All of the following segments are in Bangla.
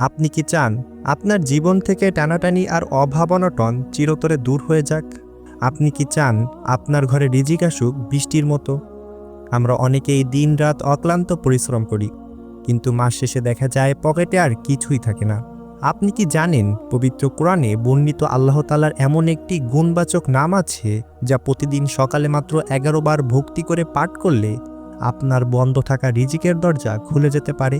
আপনি কি চান আপনার জীবন থেকে টানাটানি আর অভাব অনটন চিরতরে দূর হয়ে যাক? আপনি কি চান আপনার ঘরে রিজিক আসুক বৃষ্টির মতো? আমরা অনেকেই দিনরাত অক্লান্ত পরিশ্রম করি, কিন্তু মাস শেষে দেখা যায় পকেটে আর কিছুই থাকে না। আপনি কি জানেন পবিত্র কোরআনে বর্ণিত আল্লাহ তাআলার এমন একটি গুণবাচক নাম আছে যা প্রতিদিন সকালে মাত্র 11 বার ভক্তি করে পাঠ করলে আপনার বন্ধ থাকা রিজিকের দরজা খুলে যেতে পারে?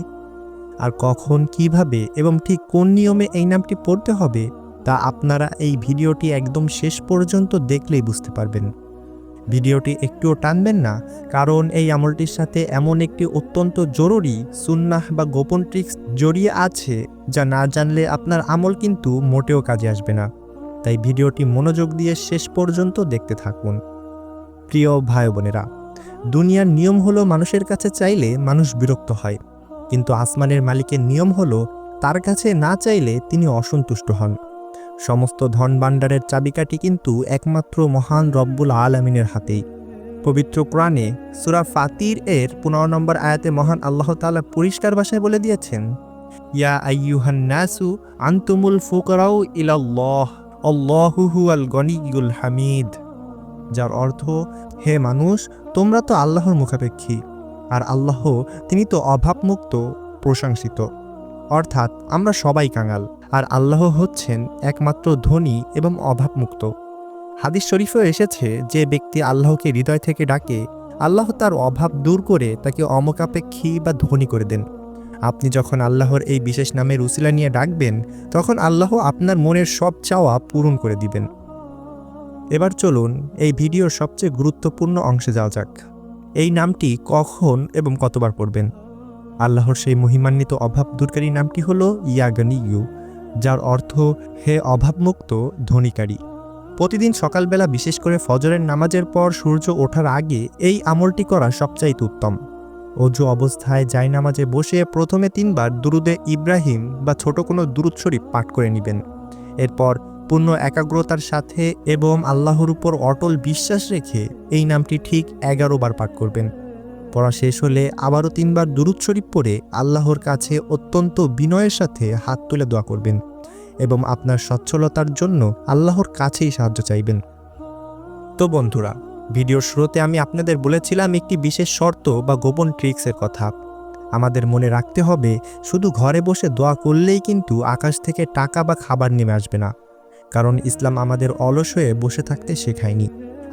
আর কখন, কিভাবে এবং ঠিক কোন নিয়মে এই নামটি পড়তে হবে তা আপনারা এই ভিডিওটি একদম শেষ পর্যন্ত দেখলেই বুঝতে পারবেন। ভিডিওটি একটুও টানবেন না, কারণ এই আমলটির সাথে এমন একটি অত্যন্ত জরুরি সুন্নাহ বা গোপন ট্রিক্স জড়িয়ে আছে যা না জানলে আপনার আমল কিন্তু মোটেও কাজে আসবে না। তাই ভিডিওটি মনোযোগ দিয়ে শেষ পর্যন্ত দেখতে থাকুন। প্রিয় ভাই বোনেরা, দুনিয়ার নিয়ম হলো মানুষের কাছে চাইলে মানুষ বিরক্ত হয়, কিন্তু আসমানের মালিকের নিয়ম হলো তার কাছে না চাইলে তিনি অসন্তুষ্ট হন। সমস্ত ধন ভাণ্ডারের চাবিকাঠি কিন্তু একমাত্র মহান রব্বুল আলামিনের হাতেই। পবিত্র কোরআনে সূরা ফাতির এর 15 নম্বর আয়াতে মহান আল্লাহ তাআলা পরিষ্কার ভাষায় বলে দিয়েছেন, ইয়া আইয়ুহান নাসু আনতুমুল ফুকারাউ ইলাল্লাহ আল্লাহু হুয়াল গনিয়্যুল হামিদ। যার অর্থ, হে মানুষ, তোমরা তো আল্লাহর মুখাপেক্ষী, আর আল্লাহ তিনি তো অভাবমুক্ত, প্রশংসিত। অর্থাৎ আমরা সবাই কাঙাল, আর আল্লাহ হচ্ছেন একমাত্র ধনী এবং অভাবমুক্ত। হাদিস শরীফেও এসেছে, যে ব্যক্তি আল্লাহকে হৃদয় থেকে ডাকে, আল্লাহ তার অভাব দূর করে তাকে অমুখাপেক্ষী বা ধনী করে দেন। আপনি যখন আল্লাহর এই বিশেষ নামের উসিলা নিয়ে ডাকবেন, তখন আল্লাহ আপনার মনের সব চাওয়া পূরণ করে দিবেন। এবার চলুন এই ভিডিওর সবচেয়ে গুরুত্বপূর্ণ অংশে যাওয়া যাক। এই নামটি কখন এবং কতবার পড়বেন? আল্লাহর সেই মহিমান্বিত অভাব দূরকারী নামটি হলো ইয়া গনিয়্যু, যার অর্থ হে অভাবমুক্ত ধনীকারী। প্রতিদিন সকালবেলা, বিশেষ করে ফজরের নামাজের পর সূর্য ওঠার আগে এই আমলটি করা সবচাইতে উত্তম। অজু অবস্থায় জায়নামাজে বসে প্রথমে 3 বার দুরুদে ইব্রাহিম বা ছোট কোনো দুরুদ শরীফ পাঠ করে নেবেন। এরপর পূর্ণ একাগ্রতার সাথে এবং আল্লাহর উপর অটল বিশ্বাস রেখে এই নামটি ঠিক 11 বার পাঠ করবেন। পড়া শেষ হলে আবারও 3 বার দুরুদ শরীফ পড়ে আল্লাহর কাছে অত্যন্ত বিনয়ের সাথে হাত তুলে দোয়া করবেন এবং আপনার সচ্ছলতার জন্য আল্লাহর কাছেই সাহায্য চাইবেন। তো বন্ধুরা, ভিডিওর শুরুতে আমি আপনাদের বলেছিলাম একটি বিশেষ শর্ত বা গোপন ট্রিক্সের কথা। আমাদের মনে রাখতে হবে, শুধু ঘরে বসে দোয়া করলেই কিন্তু আকাশ থেকে টাকা বা খাবার নেমে আসবে না, কারণ ইসলাম আমাদের অলস হয়ে বসে থাকতে শেখায়নি।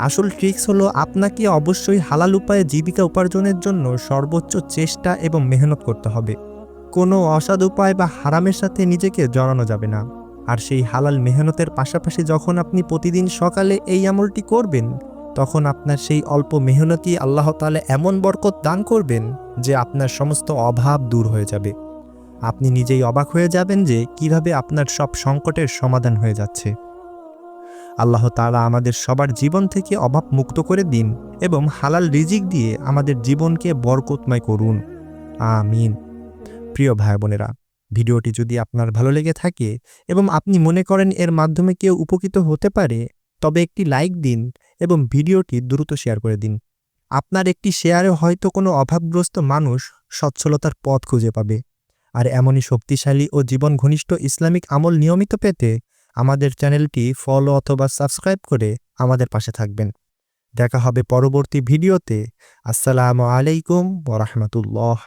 আসল ট্রিক্স হলো আপনাকে অবশ্যই হালাল উপায়ে জীবিকা উপার্জনের জন্য সর্বোচ্চ চেষ্টা এবং মেহনত করতে হবে। কোনো অসৎ উপায় বা হারামের সাথে নিজেকে জড়ানো যাবে না। আর সেই হালাল মেহনতের পাশাপাশি যখন আপনি প্রতিদিন সকালে এই আমলটি করবেন, তখন আপনার সেই অল্প মেহনতই আল্লাহ তাআলা এমন বরকত দান করবেন যে আপনার সমস্ত অভাব দূর হয়ে যাবে। আপনি নিজেই অবাক হয়ে যাবেন যে কিভাবে আপনার সব সংকটের সমাধান হয়ে যাচ্ছে। আল্লাহ তাআলা আমাদের সবার জীবন থেকে অভাব মুক্ত করে দিন এবং হালাল রিজিক দিয়ে আমাদের জীবনকে বরকতময় করুন। আমিন। প্রিয় ভাই বোনেরা, ভিডিওটি যদি আপনার ভালো লেগে থাকে এবং আপনি মনে করেন এর মাধ্যমে কেউ উপকৃত হতে পারে, তবে একটি লাইক দিন এবং ভিডিওটি দ্রুত শেয়ার করে দিন। আপনার একটি শেয়ারে হয়তো কোনো অভাবগ্রস্ত মানুষ সচ্ছলতার পথ খুঁজে পাবে। আর এমনই শক্তিশালী ও জীবন ঘনিষ্ঠ ইসলামিক আমল নিয়মিত পেতে আমাদের চ্যানেলটি ফলো অথবা সাবস্ক্রাইব করে আমাদের পাশে থাকবেন। দেখা হবে পরবর্তী ভিডিওতে। আসসালামু আলাইকুম ওয়া রাহমাতুল্লাহ।